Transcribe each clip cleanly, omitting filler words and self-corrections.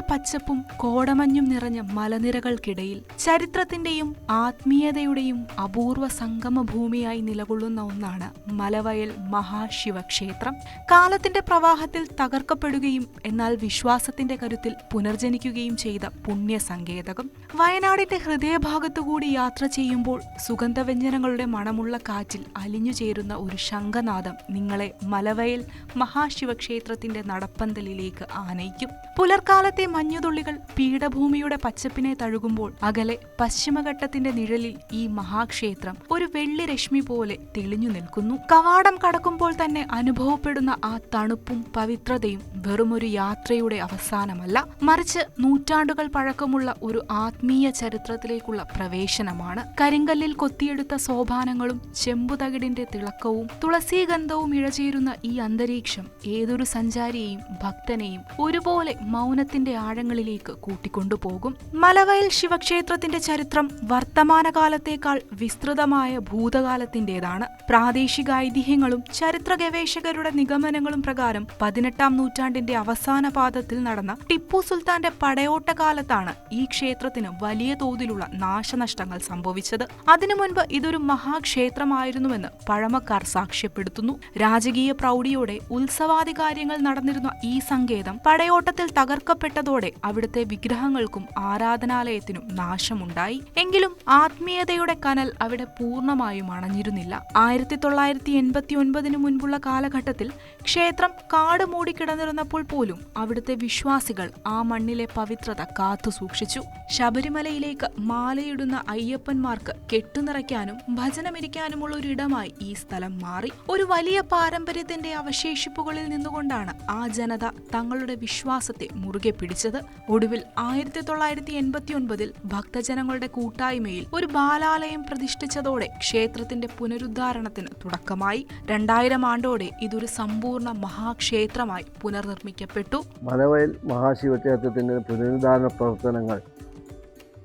പച്ചപ്പും കോടമഞ്ഞും നിറഞ്ഞ മലനിരകൾക്കിടയിൽ ചരിത്രത്തിന്റെയും ആത്മീയതയുടെയും അപൂർവ സംഗമഭൂമിയായി നിലകൊള്ളുന്ന ഒന്നാണ് മലവയൽ മഹാശിവക്ഷേത്രം. കാലത്തിന്റെ പ്രവാഹത്തിൽ തകർക്കപ്പെടുകയും എന്നാൽ വിശ്വാസത്തിന്റെ കരുത്തിൽ പുനർജനിക്കുകയും ചെയ്ത പുണ്യസങ്കേതകം. വയനാടിന്റെ ഹൃദയഭാഗത്തുകൂടി യാത്ര ചെയ്യുമ്പോൾ സുഗന്ധവ്യഞ്ജനങ്ങളുടെ മണമുള്ള കാറ്റിൽ അലിഞ്ഞുചേരുന്ന ഒരു ശംഖനാദം നിങ്ങളെ മലവയൽ മഹാശിവക്ഷേത്രത്തിന്റെ നടപ്പന്തലിലേക്ക് ആനയിക്കും. പുലർക്കാലത്തെ മഞ്ഞുതുള്ളികൾ പീഠഭൂമിയുടെ പച്ചപ്പിനെ തഴുകുമ്പോൾ അകലെ പശ്ചിമഘട്ടത്തിന്റെ നിഴലിൽ ഈ മഹാക്ഷേത്രം ഒരു വെള്ളി രശ്മി പോലെ തെളിഞ്ഞു നിൽക്കുന്നു. കവാടം കടക്കുമ്പോൾ തന്നെ അനുഭവപ്പെടുന്ന ആ തണുപ്പും പവിത്രതയും വെറുമൊരു യാത്രയുടെ അവസാനമല്ല, മറിച്ച് നൂറ്റാണ്ടുകൾ പഴക്കമുള്ള ഒരു ആത്മീയ ചരിത്രത്തിലേക്കുള്ള പ്രവേശനമാണ്. കരിങ്കല്ലിൽ കൊത്തിയെടുത്ത സോപാനങ്ങളും ചെമ്പുതകിടിന്റെ തിളക്കവും തുളസീഗന്ധവും ഇഴചേരുന്ന ഈ അന്തരീക്ഷം ഏതൊരു സഞ്ചാരിയെയും ഭക്തനെയും ഒരുപോലെ മൗനത്തിന്റെ ആഴങ്ങളിലേക്ക് കൂട്ടിക്കൊണ്ടുപോകും. മലവയൽ ശിവക്ഷേത്രത്തിന്റെ ചരിത്രം വർത്തമാനകാലത്തേക്കാൾ വിസ്തൃതമായ ഭൂതകാലത്തിന്റേതാണ്. പ്രാദേശിക ഐതിഹ്യങ്ങളും ചരിത്ര ഗവേഷകരുടെ നിഗമനങ്ങളും പ്രകാരം 18-ാം നൂറ്റാണ്ടിന്റെ അവസാന പാദത്തിൽ നടന്ന ടിപ്പു സുൽത്താന്റെ പടയോട്ട കാലത്താണ് ഈ ക്ഷേത്രത്തിന് വലിയ തോതിലുള്ള നാശനഷ്ടങ്ങൾ സംഭവിച്ചത്. അതിനു മുൻപ് ഇതൊരു മഹാക്ഷേത്രമായിരുന്നുവെന്ന് പഴമക്കാർ സാക്ഷ്യപ്പെടുത്തുന്നു. രാജകീയ പ്രൗഢിയോടെ ഉത്സവാദി കാര്യങ്ങൾ നടന്നിരുന്ന ഈ സങ്കേതം പടയോട്ടത്തിൽ തകർക്കപ്പെട്ടതോടെ അവിടുത്തെ വിഗ്രഹങ്ങൾക്കും ആരാധനാലയത്തിനും നാശമുണ്ടായി. എങ്കിലും ആത്മീയതയുടെ കനൽ അവിടെ പൂർണ്ണമായും അണഞ്ഞിരുന്നില്ല. 1989 മുൻപുള്ള കാലഘട്ടത്തിൽ ക്ഷേത്രം കാട് മൂടിക്കിടന്നിരുന്നപ്പോൾ പോലും അവിടുത്തെ വിശ്വാസികൾ ആ മണ്ണിലെ പവിത്രത കാത്തു സൂക്ഷിച്ചു. ശബരിമലയിലേക്ക് മാലയിടുന്ന അയ്യപ്പന്മാർക്ക് കെട്ടുനിറയ്ക്കാനും ഭജനമിരിക്കാനുമുള്ള ഒരു ഇടമായി ഈ സ്ഥലം മാറി. ഒരു വലിയ പാരമ്പര്യത്തിന്റെ അവശേഷിപ്പുകളിൽ നിന്നുകൊണ്ടാണ് ആ ജനത തങ്ങളുടെ വിശ്വാസത്തെ മുറുകെ പിടിച്ചത്. ഒടുവിൽ 1989 ഭക്തജനങ്ങളുടെ കൂട്ടായ്മയിൽ ഒരു ബാലാലയം പ്രതിഷ്ഠിച്ചതോടെ ക്ഷേത്രത്തിന്റെ പുനരുദ്ധാരണത്തിന് തുടക്കമായി. 2000 ആണ്ടോടെ ഇതൊരു സമ്പൂർണ്ണ മഹാക്ഷേത്രമായി പുനർനിർമ്മിക്കപ്പെട്ടു. മലവയൽ മഹാശിവക്ഷേത്രത്തിന്റെ പുനരുദ്ധാരണ പ്രവർത്തനങ്ങൾ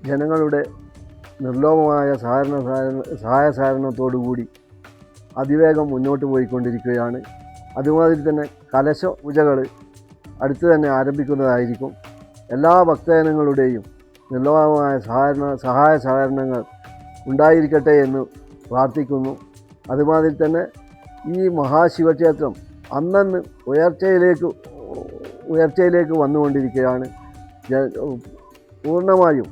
ജനങ്ങളുടെ നിർലോഭമായ സഹായ സഹകരണത്തോടുകൂടി അതിവേഗം മുന്നോട്ട് പോയിക്കൊണ്ടിരിക്കുകയാണ്. അതുമാതിരി തന്നെ കലശ പൂജകൾ അടുത്ത് തന്നെ ആരംഭിക്കുന്നതായിരിക്കും. എല്ലാ ഭക്തജനങ്ങളുടെയും നിർലോഭമായ സഹായ സഹകരണങ്ങൾ ഉണ്ടായിരിക്കട്ടെ എന്ന് പ്രാർത്ഥിക്കുന്നു. അതുമാതിരി തന്നെ ഈ മഹാശിവക്ഷേത്രം അന്നന്ന് ഉയർച്ചയിലേക്ക് വന്നുകൊണ്ടിരിക്കുകയാണ്. പൂർണ്ണമായും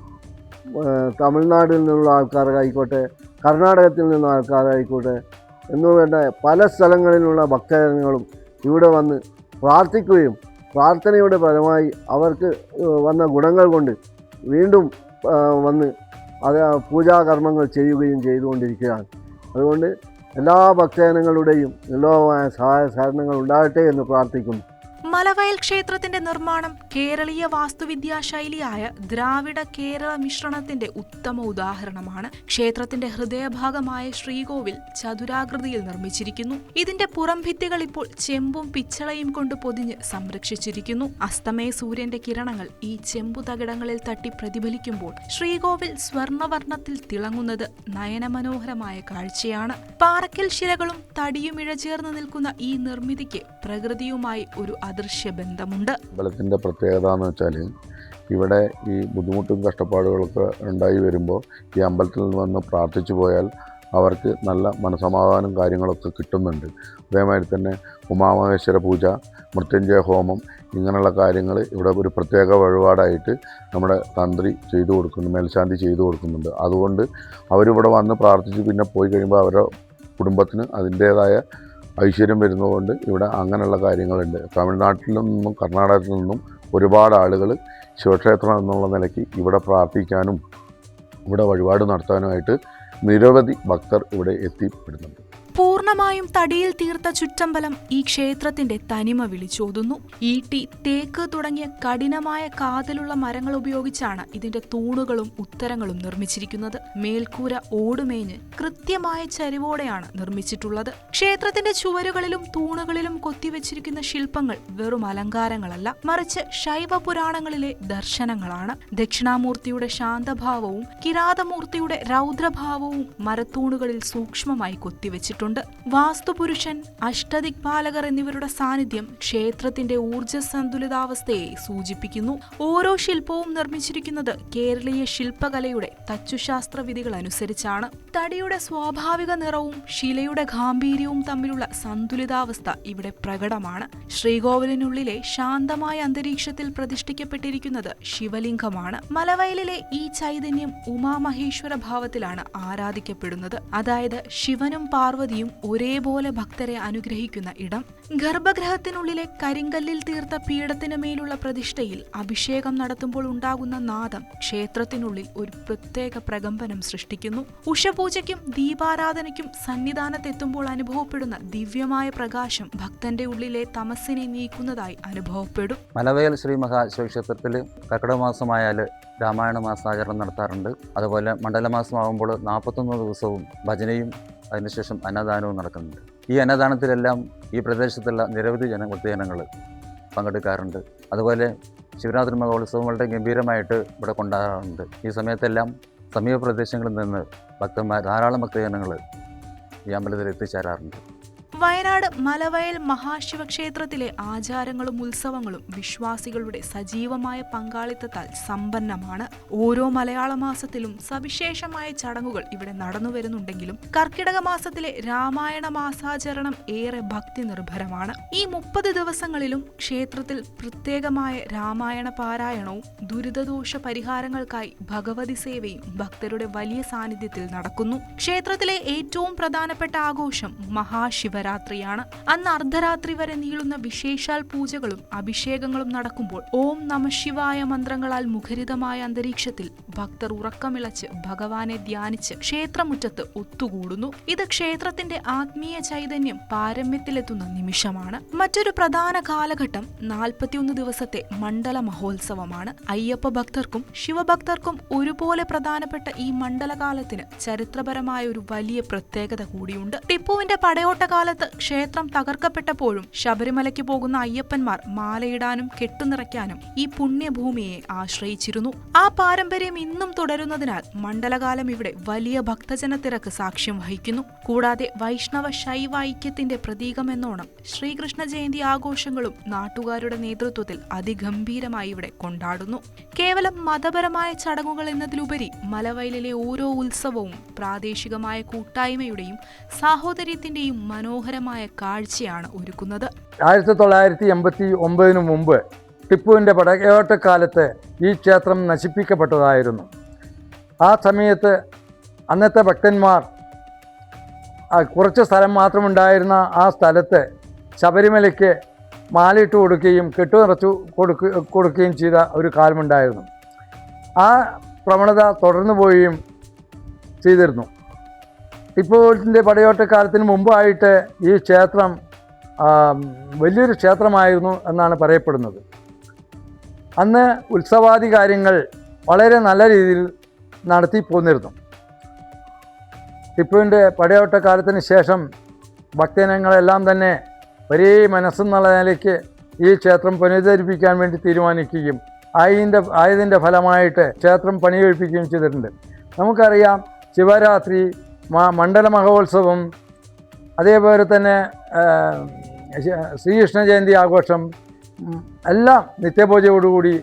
തമിഴ്നാട്ടിൽ നിന്നുള്ള ആൾക്കാരായിക്കോട്ടെ, കർണാടകത്തിൽ നിന്നുള്ള ആൾക്കാരായിക്കോട്ടെ എന്നുവേണ്ട പല സ്ഥലങ്ങളിലുള്ള ഭക്തജനങ്ങളും ഇവിടെ വന്ന് പ്രാർത്ഥിക്കുകയും പ്രാർത്ഥനയുടെ ഫലമായി അവർക്ക് വന്ന ഗുണങ്ങൾ കൊണ്ട് വീണ്ടും വന്ന് അത് പൂജാകർമ്മങ്ങൾ ചെയ്യുകയും ചെയ്തുകൊണ്ടിരിക്കുകയാണ്. അതുകൊണ്ട് എല്ലാ ഭക്തജനങ്ങളുടെയും നിർലോഭമായ സഹായ സഹകരണങ്ങൾ ഉണ്ടാകട്ടെ എന്ന് പ്രാർത്ഥിക്കുന്നു. മലവയൽ ക്ഷേത്രത്തിന്റെ നിർമ്മാണം കേരളീയ വാസ്തുവിദ്യാ ശൈലിയായ ദ്രാവിഡ കേരള മിശ്രണത്തിന്റെ ഉത്തമ ഉദാഹരണമാണ്. ക്ഷേത്രത്തിന്റെ ഹൃദയഭാഗമായ ശ്രീകോവിൽ ചതുരാകൃതിയിൽ നിർമ്മിച്ചിരിക്കുന്നു. ഇതിന്റെ പുറംഭിത്തികൾ ഇപ്പോൾ ചെമ്പും പിച്ചളയും കൊണ്ട് പൊതിഞ്ഞ് സംരക്ഷിച്ചിരിക്കുന്നു. അസ്തമയ സൂര്യന്റെ കിരണങ്ങൾ ഈ ചെമ്പു തകിടങ്ങളിൽ തട്ടി പ്രതിഫലിക്കുമ്പോൾ ശ്രീകോവിൽ സ്വർണവർണ്ണത്തിൽ തിളങ്ങുന്നത് നയനമനോഹരമായ കാഴ്ചയാണ്. പാറക്കൽ ശിലകളും തടിയും ഇഴചേർന്ന് നിൽക്കുന്ന ഈ നിർമ്മിതിക്ക് പ്രകൃതിയുമായി ഒരു അദൃശ്യബന്ധമുണ്ട്. അമ്പലത്തിൻ്റെ പ്രത്യേകത എന്ന് വെച്ചാൽ ഇവിടെ ഈ ബുദ്ധിമുട്ടും കഷ്ടപ്പാടുകളൊക്കെ ഉണ്ടായി വരുമ്പോൾ ഈ അമ്പലത്തിൽ നിന്ന് വന്ന് പ്രാർത്ഥിച്ചു പോയാൽ അവർക്ക് നല്ല മനസമാധാനം കാര്യങ്ങളൊക്കെ കിട്ടുന്നുണ്ട്. അതേമാതിരി തന്നെ ഉമാമഹേശ്വര പൂജ, മൃത്യുഞ്ജയ ഹോമം ഇങ്ങനെയുള്ള കാര്യങ്ങൾ ഇവിടെ ഒരു പ്രത്യേക വഴിപാടായിട്ട് നമ്മുടെ തന്ത്രി ചെയ്തു കൊടുക്കുന്നുണ്ട്, മേൽശാന്തി ചെയ്തു കൊടുക്കുന്നുണ്ട്. അതുകൊണ്ട് അവരിവിടെ വന്ന് പ്രാർത്ഥിച്ച് പിന്നെ പോയി കഴിയുമ്പോൾ അവരുടെ കുടുംബത്തിന് അതിൻ്റേതായ ഐശ്വര്യം വരുന്നതുകൊണ്ട് ഇവിടെ അങ്ങനെയുള്ള കാര്യങ്ങളുണ്ട്. തമിഴ്നാട്ടിൽ നിന്നും കർണാടകത്തിൽ നിന്നും ഒരുപാട് ആളുകൾ ശിവക്ഷേത്രം എന്നുള്ള നിലയ്ക്ക് ഇവിടെ പ്രാർത്ഥിക്കാനും ഇവിടെ വഴിപാട് നടത്താനുമായിട്ട് നിരവധി ഭക്തർ ഇവിടെ എത്തിപ്പെടുന്നുണ്ട്. പൂർണ്ണമായും തടിയിൽ തീർത്ത ചുറ്റമ്പലം ഈ ക്ഷേത്രത്തിന്റെ തനിമ വിളിച്ചോതുന്നു. ഈട്ടി, തേക്ക് തുടങ്ങിയ കഠിനമായ കാതലുള്ള മരങ്ങൾ ഉപയോഗിച്ചാണ് ഇതിന്റെ തൂണുകളും ഉത്തരങ്ങളും നിർമ്മിച്ചിരിക്കുന്നത്. മേൽക്കൂര ഓടുമേഞ്ഞ് കൃത്യമായ ചരിവോടെയാണ് നിർമ്മിച്ചിട്ടുള്ളത്. ക്ഷേത്രത്തിന്റെ ചുവരുകളിലും തൂണുകളിലും കൊത്തിവെച്ചിരിക്കുന്ന ശില്പങ്ങൾ വെറും അലങ്കാരങ്ങളല്ല, മറിച്ച് ശൈവ പുരാണങ്ങളിലെ ദർശനങ്ങളാണ്. ദക്ഷിണാമൂർത്തിയുടെ ശാന്തഭാവവും കിരാതമൂർത്തിയുടെ രൗദ്രഭാവവും മരത്തൂണുകളിൽ സൂക്ഷ്മമായി കൊത്തിവെച്ചിട്ടുണ്ട്. നൽകിയിട്ടുണ്ട്. വാസ്തുപുരുഷൻ, അഷ്ടദിക്പാലകർ എന്നിവരുടെ സാന്നിധ്യം ക്ഷേത്രത്തിന്റെ ഊർജ്ജ സന്തുലിതാവസ്ഥയെ സൂചിപ്പിക്കുന്നു. ഓരോ ശില്പവും നിർമ്മിച്ചിരിക്കുന്നത് കേരളീയ ശില്പകലയുടെ തച്ചുശാസ്ത്ര വിധികൾ അനുസരിച്ചാണ്. തടിയുടെ സ്വാഭാവിക നിറവും ശിലയുടെ ഗാംഭീര്യവും തമ്മിലുള്ള സന്തുലിതാവസ്ഥ ഇവിടെ പ്രകടമാണ്. ശ്രീകോവിലിനുള്ളിലെ ശാന്തമായ അന്തരീക്ഷത്തിൽ പ്രതിഷ്ഠിക്കപ്പെട്ടിരിക്കുന്നത് ശിവലിംഗമാണ്. മലവയലിലെ ഈ ചൈതന്യം ഉമാമഹേശ്വര ഭാവത്തിലാണ് ആരാധിക്കപ്പെടുന്നത്. അതായത് ശിവനും പാർവതിയും ഒരേപോലെ ഭക്തരെ അനുഗ്രഹിക്കുന്ന ഇടം. ഗർഭഗൃഹത്തിനുള്ളിലെ കരിങ്കല്ലിൽ തീർത്ത പീഠത്തിന് മേലുള്ള പ്രതിഷ്ഠയിൽ അഭിഷേകം നടത്തുമ്പോൾ ഉണ്ടാകുന്ന നാദം ക്ഷേത്രത്തിനുള്ളിൽ ഒരു പ്രത്യേക പ്രകമ്പനം സൃഷ്ടിക്കുന്നു. ഉഷപൂജയ്ക്കും ദീപാരാധനയ്ക്കും സന്നിധാനത്തെത്തുമ്പോൾ അനുഭവപ്പെടുന്ന ദിവ്യമായ പ്രകാശം ഭക്തന്റെ ഉള്ളിലെ തമസ്സിനെ നീക്കുന്നതായി അനുഭവപ്പെടും. മലവയൽ ശ്രീ മഹാശിവക്ഷേത്രത്തിൽ കർക്കിടക മാസമായാൽ രാമായണ മാസാചരണം നടത്താറുണ്ട്. അതുപോലെ മണ്ഡലമാസമാകുമ്പോൾ 41 ദിവസവും ഭജനയും അതിനുശേഷം അന്നദാനവും നടക്കുന്നുണ്ട്. ഈ അന്നദാനത്തിലെല്ലാം ഈ പ്രദേശത്തുള്ള നിരവധി ഭക്തജനങ്ങൾ പങ്കെടുക്കാറുണ്ട്. അതുപോലെ ശിവരാത്രി മഹോത്സവം വളരെ ഗംഭീരമായിട്ട് ഇവിടെ കൊണ്ടാടാറുണ്ട്. ഈ സമയത്തെല്ലാം സമീപ പ്രദേശങ്ങളിൽ നിന്ന് ധാരാളം ഭക്തജനങ്ങൾ ഈ അമ്പലത്തിൽ എത്തിച്ചേരാറുണ്ട്. വയനാട് മലവയൽ മഹാശിവക്ഷേത്രത്തിലെ ആചാരങ്ങളും ഉത്സവങ്ങളും വിശ്വാസികളുടെ സജീവമായ പങ്കാളിത്തത്താൽ സമ്പന്നമാണ്. ഓരോ മലയാള മാസത്തിലും സവിശേഷമായ ചടങ്ങുകൾ ഇവിടെ നടന്നു വരുന്നുണ്ടെങ്കിലും കർക്കിടക മാസത്തിലെ രാമായണ മാസാചരണം ഏറെ ഭക്തി നിർഭരമാണ്. ഈ 30 ദിവസങ്ങളിലും ക്ഷേത്രത്തിൽ പ്രത്യേകമായ രാമായണ പാരായണവും ദുരിതദോഷ പരിഹാരങ്ങൾക്കായി ഭഗവതി സേവയും ഭക്തരുടെ വലിയ സാന്നിധ്യത്തിൽ നടക്കുന്നു. ക്ഷേത്രത്തിലെ ഏറ്റവും പ്രധാനപ്പെട്ട ആഘോഷം മഹാശിവരാത്രിയാണ്. അന്ന് അർദ്ധരാത്രി വരെ നീളുന്ന വിശേഷാൽ പൂജകളും അഭിഷേകങ്ങളും നടക്കുമ്പോൾ ഓം നമഃശിവായ മന്ത്രങ്ങളാൽ മുഖരിതമായ അന്തരീക്ഷത്തിൽ ഭക്തർ ഉറക്കമിളച്ച് ഭഗവാനെ ധ്യാനിച്ച് ക്ഷേത്രമുറ്റത്ത് ഒത്തുകൂടുന്നു. ഇത് ക്ഷേത്രത്തിന്റെ ആത്മീയ ചൈതന്യം പാരമ്യത്തിലെത്തുന്ന നിമിഷമാണ്. മറ്റൊരു പ്രധാന കാലഘട്ടം 41 ദിവസത്തെ മണ്ഡല മഹോത്സവമാണ്. അയ്യപ്പ ഭക്തർക്കും ശിവഭക്തർക്കും ഒരുപോലെ പ്രധാനപ്പെട്ട ഈ മണ്ഡലകാലത്തിന് ചരിത്രപരമായ ഒരു വലിയ പ്രത്യേകത കൂടിയുണ്ട്. ടിപ്പുവിന്റെ പടയോട്ടകാലത്ത് ക്ഷേത്രം തകർക്കപ്പെട്ടപ്പോഴും ശബരിമലയ്ക്ക് പോകുന്ന അയ്യപ്പന്മാർ മാലയിടാനും കെട്ടുനിറയ്ക്കാനും ഈ പുണ്യഭൂമിയെ ആശ്രയിച്ചിരുന്നു. ആ പാരമ്പര്യം ഇന്നും തുടരുന്നതിനാൽ മണ്ഡലകാലം ഇവിടെ വലിയ ഭക്തജന തിരക്ക് സാക്ഷ്യം വഹിക്കുന്നു. കൂടാതെ വൈഷ്ണവ ശൈവ ഐക്യത്തിന്റെ പ്രതീകമെന്നോണം ശ്രീകൃഷ്ണ ജയന്തി ആഘോഷങ്ങളും നാട്ടുകാരുടെ നേതൃത്വത്തിൽ അതിഗംഭീരമായി ഇവിടെ കൊണ്ടാടുന്നു. കേവലം മതപരമായ ചടങ്ങുകൾ എന്നതിലുപരി മലവയലിലെ ഓരോ ഉത്സവവും പ്രാദേശികമായ കൂട്ടായ്മയുടെയും സാഹോദര്യത്തിന്റെയും മനോഹരമായ കാഴ്ചയാണ് ഒരുക്കുന്നത്. 1989 മുമ്പ് ടിപ്പുവിൻ്റെ പടയോട്ടക്കാലത്ത് ഈ ക്ഷേത്രം നശിപ്പിക്കപ്പെട്ടതായിരുന്നു. ആ സമയത്ത് അന്നത്തെ ഭക്തന്മാർ കുറച്ച് സ്ഥലം മാത്രമുണ്ടായിരുന്ന ആ സ്ഥലത്ത് ശബരിമലയ്ക്ക് മാലയിട്ട് കൊടുക്കുകയും കെട്ടുനിറച്ചു കൊടുക്കുകയും ചെയ്ത ഒരു കാലമുണ്ടായിരുന്നു. ആ പ്രവണത തുടർന്നു പോവുകയും ചെയ്തിരുന്നു. ടിപ്പുവിൻ്റെ പടയോട്ടക്കാലത്തിന് മുമ്പായിട്ട് ഈ ക്ഷേത്രം വലിയൊരു ക്ഷേത്രമായിരുന്നു എന്നാണ് പറയപ്പെടുന്നത്. അന്ന് ഉത്സവാദി കാര്യങ്ങൾ വളരെ നല്ല രീതിയിൽ നടത്തി പോന്നിരുന്നു. ടിപ്പുവിൻ്റെ പടയോട്ടക്കാലത്തിന് ശേഷം ഭക്തജനങ്ങളെല്ലാം തന്നെ ഒരേ മനസ്സെന്നുള്ള നിലയ്ക്ക് ഈ ക്ഷേത്രം പുനരുദ്ധരിപ്പിക്കാൻ വേണ്ടി തീരുമാനിക്കുകയും ആയതിൻ്റെ ഫലമായിട്ട് ക്ഷേത്രം പണി കഴിപ്പിക്കുകയും ചെയ്തിട്ടുണ്ട്. നമുക്കറിയാം, ശിവരാത്രി, മണ്ഡല മഹോത്സവം, അതേപോലെ തന്നെ ശ്രീകൃഷ്ണ ജയന്തി ആഘോഷം എല്ലാം നിത്യപൂജയോടുകൂടി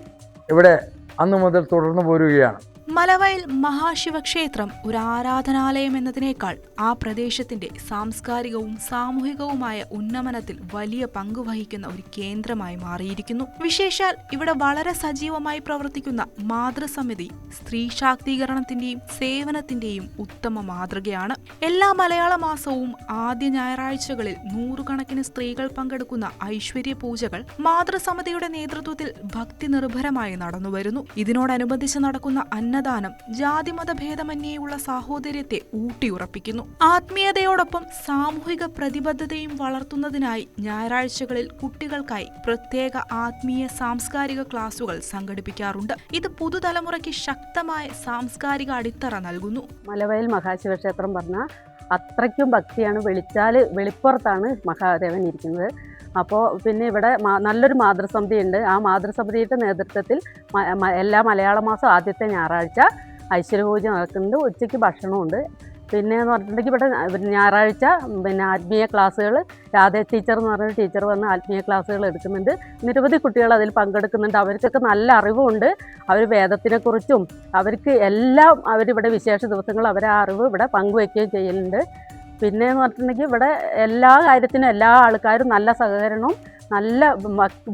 ഇവിടെ അന്നു മുതൽ തുടർന്നു പോരുകയാണ്. മലവയൽ മഹാശിവക്ഷേത്രം ഒരു ആരാധനാലയം എന്നതിനേക്കാൾ ആ പ്രദേശത്തിന്റെ സാംസ്കാരികവും സാമൂഹികവുമായ ഉന്നമനത്തിൽ വലിയ പങ്ക് വഹിക്കുന്ന ഒരു കേന്ദ്രമായി മാറിയിരിക്കുന്നു. വിശേഷാൽ ഇവിടെ വളരെ സജീവമായി പ്രവർത്തിക്കുന്ന മാതൃസമിതി സ്ത്രീ ശാക്തീകരണത്തിന്റെയും സേവനത്തിന്റെയും ഉത്തമ മാതൃകയാണ്. എല്ലാ മലയാള മാസവും ആദ്യ ഞായറാഴ്ചകളിൽ 100 കണക്കിന് സ്ത്രീകൾ പങ്കെടുക്കുന്ന ഐശ്വര്യ പൂജകൾ മാതൃസമിതിയുടെ നേതൃത്വത്തിൽ ഭക്തി നിർഭരമായി നടന്നുവരുന്നു. ഇതിനോടനുബന്ധിച്ച് നടക്കുന്ന അന്നദാനം ജാതിമത ഭേദമന്യേയുള്ള സാഹോദര്യത്തെ ഊട്ടിയുറപ്പിക്കുന്നു. ആത്മീയതയോടൊപ്പം സാമൂഹിക പ്രതിബദ്ധതയും വളർത്തുന്നതിനായി ഞായറാഴ്ചകളിൽ കുട്ടികൾക്കായി പ്രത്യേക ആത്മീയ സാംസ്കാരിക ക്ലാസുകൾ സംഘടിപ്പിക്കാറുണ്ട്. ഇത് പുതുതലമുറയ്ക്ക് ശക്തമായ സാംസ്കാരിക അടിത്തറ നൽകുന്നു. മലവയൽ മഹാശിവക്ഷേത്രം പറഞ്ഞാൽ അത്രയ്ക്കും ഭക്തിയാണ്. വെളിപ്പുറത്താണ് മഹാദേവൻ ഇരിക്കുന്നത്. അപ്പോൾ പിന്നെ ഇവിടെ നല്ലൊരു മാതൃസമിതി ഉണ്ട്. ആ മാതൃസമിതിയുടെ നേതൃത്വത്തിൽ എല്ലാ മലയാള മാസം ആദ്യത്തെ ഞായറാഴ്ച ഐശ്വര്യപൂജ നടക്കുന്നുണ്ട്. ഉച്ചയ്ക്ക് ഭക്ഷണമുണ്ട്. പിന്നെ എന്ന് പറഞ്ഞിട്ടുണ്ടെങ്കിൽ ഇവിടെ ഞായറാഴ്ച പിന്നെ ആത്മീയ ക്ലാസ്സുകൾ, രാധ ടീച്ചർ എന്ന് പറഞ്ഞൊരു ടീച്ചർ വന്ന് ആത്മീയ ക്ലാസ്സുകൾ എടുക്കുന്നുണ്ട്. നിരവധി കുട്ടികൾ അതിൽ പങ്കെടുക്കുന്നുണ്ട്. അവർക്കൊക്കെ നല്ല അറിവുണ്ട്. അവർ വേദത്തിനെക്കുറിച്ചും അവർക്ക് എല്ലാം അവരിവിടെ വിശേഷ ദിവസങ്ങൾ അവർ ആ അറിവ് ഇവിടെ പങ്കുവയ്ക്കുകയും ചെയ്യുന്നുണ്ട്. പിന്നെ എന്ന് പറഞ്ഞിട്ടുണ്ടെങ്കിൽ ഇവിടെ എല്ലാ കാര്യത്തിനും എല്ലാ ആൾക്കാരും നല്ല സഹകരണവും നല്ല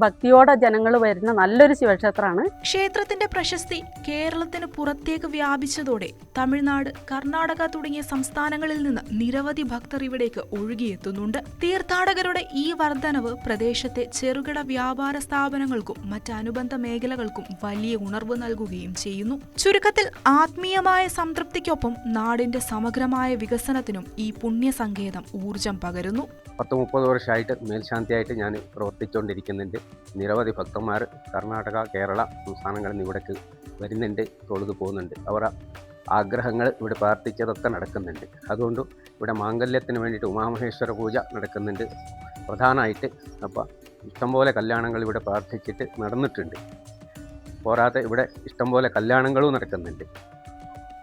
ഭക്തിയോടെ ജനങ്ങൾ വരുന്ന നല്ലൊരു ശിവക്ഷേത്രമാണ്. ക്ഷേത്രത്തിന്റെ പ്രശസ്തി കേരളത്തിന് പുറത്തേക്ക് വ്യാപിച്ചതോടെ തമിഴ്നാട്, കർണാടക തുടങ്ങിയ സംസ്ഥാനങ്ങളിൽ നിന്ന് നിരവധി ഭക്തർ ഇവിടേക്ക് ഒഴുകിയെത്തുന്നുണ്ട്. തീർത്ഥാടകരുടെ ഈ വർധനവ് പ്രദേശത്തെ ചെറുകിട വ്യാപാര സ്ഥാപനങ്ങൾക്കും മറ്റ് അനുബന്ധ മേഖലകൾക്കും വലിയ ഉണർവ് നൽകുകയും ചെയ്യുന്നു. ചുരുക്കത്തിൽ ആത്മീയമായ സംതൃപ്തിക്കൊപ്പം നാടിന്റെ സമഗ്രമായ വികസനത്തിനും ഈ പുണ്യസങ്കേതം ഊർജം പകരുന്നു. 10-30 വർഷമായിട്ട് മേൽശാന്തിയായിട്ട് ഞാൻ പ്രവർത്തിച്ചുകൊണ്ടിരിക്കുന്നുണ്ട്. നിരവധി ഭക്തന്മാർ കർണാടക, കേരള സംസ്ഥാനങ്ങളിൽ നിന്ന് ഇവിടേക്ക് വരുന്നുണ്ട്, തൊഴുതു പോകുന്നുണ്ട്. അവരുടെ ആഗ്രഹങ്ങൾ ഇവിടെ പ്രാർത്ഥിച്ചതൊക്കെ നടക്കുന്നുണ്ട്. അതുകൊണ്ട് ഇവിടെ മാംഗല്യത്തിന് വേണ്ടിയിട്ട് ഉമാമഹേശ്വര പൂജ നടക്കുന്നുണ്ട് പ്രധാനമായിട്ട്. അപ്പോൾ ഇഷ്ടംപോലെ കല്യാണങ്ങൾ ഇവിടെ പ്രാർത്ഥിച്ചിട്ട് നടന്നിട്ടുണ്ട്. പോരാതെ ഇവിടെ ഇഷ്ടംപോലെ കല്യാണങ്ങളും നടക്കുന്നുണ്ട്.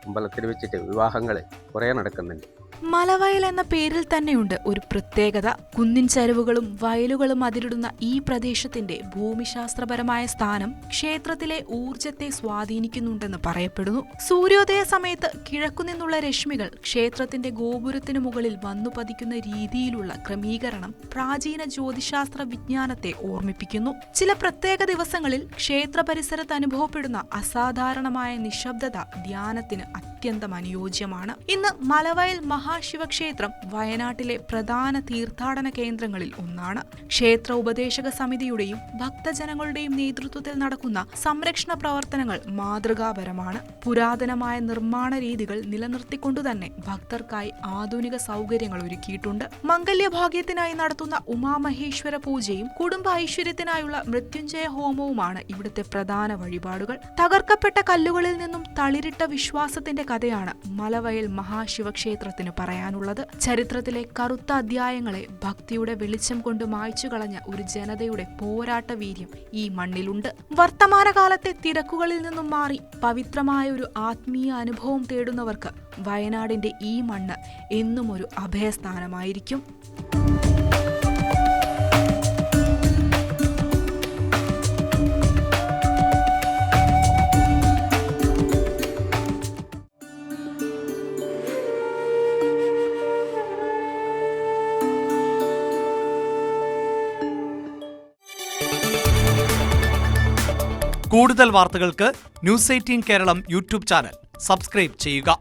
അമ്പലത്തിൽ വെച്ചിട്ട് വിവാഹങ്ങൾ കുറേ നടക്കുന്നുണ്ട്. മലവയൽ എന്ന പേരിൽ തന്നെയുണ്ട് ഒരു പ്രത്യേകത. കുന്നിൻ ചരിവുകളും വയലുകളും അതിരിടുന്ന ഈ പ്രദേശത്തിന്റെ ഭൂമിശാസ്ത്രപരമായ സ്ഥാനം ക്ഷേത്രത്തിലെ ഊർജത്തെ സ്വാധീനിക്കുന്നുണ്ടെന്ന് പറയപ്പെടുന്നു. സൂര്യോദയ സമയത്ത് കിഴക്കുനിന്നുള്ള രശ്മികൾ ക്ഷേത്രത്തിന്റെ ഗോപുരത്തിനു മുകളിൽ വന്നു പതിക്കുന്ന രീതിയിലുള്ള ക്രമീകരണം പ്രാചീന ജ്യോതിശാസ്ത്ര വിജ്ഞാനത്തെ ഓർമ്മിപ്പിക്കുന്നു. ചില പ്രത്യേക ദിവസങ്ങളിൽ ക്ഷേത്ര പരിസരത്ത് അനുഭവപ്പെടുന്ന അസാധാരണമായ നിശബ്ദത ധ്യാനത്തിന് അത്യന്തം അനുയോജ്യമാണ്. ഇന്ന് മലവയൽ മഹാശിവക്ഷേത്രം വയനാട്ടിലെ പ്രധാന തീർത്ഥാടന കേന്ദ്രങ്ങളിൽ ഒന്നാണ്. ക്ഷേത്ര ഉപദേശക സമിതിയുടെയും ഭക്തജനങ്ങളുടെയും നേതൃത്വത്തിൽ നടക്കുന്ന സംരക്ഷണ പ്രവർത്തനങ്ങൾ മാതൃകാപരമാണ്. പുരാതനമായ നിർമ്മാണ രീതികൾ നിലനിർത്തിക്കൊണ്ടുതന്നെ ഭക്തർക്കായി ആധുനിക സൗകര്യങ്ങൾ ഒരുക്കിയിട്ടുണ്ട്. മംഗല്യഭാഗ്യത്തിനായി നടത്തുന്ന ഉമാമഹേശ്വര പൂജയും കുടുംബ ഐശ്വര്യത്തിനായുള്ള മൃത്യുഞ്ജയ ഹോമവുമാണ് ഇവിടുത്തെ പ്രധാന വഴിപാടുകൾ. തകർക്കപ്പെട്ട കല്ലുകളിൽ നിന്നും തളിരിട്ട വിശ്വാസത്തിന്റെ കഥയാണ് മലവയൽ മഹാശിവക്ഷേത്രത്തിന് പറയാനുള്ളത്. ചരിത്രത്തിലെ കറുത്ത അധ്യായങ്ങളെ ഭക്തിയുടെ വെളിച്ചം കൊണ്ട് മായ്ച്ചു കളഞ്ഞ ഒരു ജനതയുടെ പോരാട്ട വീര്യം ഈ മണ്ണിലുണ്ട്. വർത്തമാനകാലത്തെ തിരക്കുകളിൽ നിന്നും മാറി പവിത്രമായ ഒരു ആത്മീയ അനുഭവം തേടുന്നവർക്ക് വയനാടിന്റെ ഈ മണ്ണ് എന്നും ഒരു അഭയസ്ഥാനമായിരിക്കും. കൂടുതൽ വാർത്തകൾക്ക് News 18 Keralam YouTube channel subscribe ചെയ്യുക.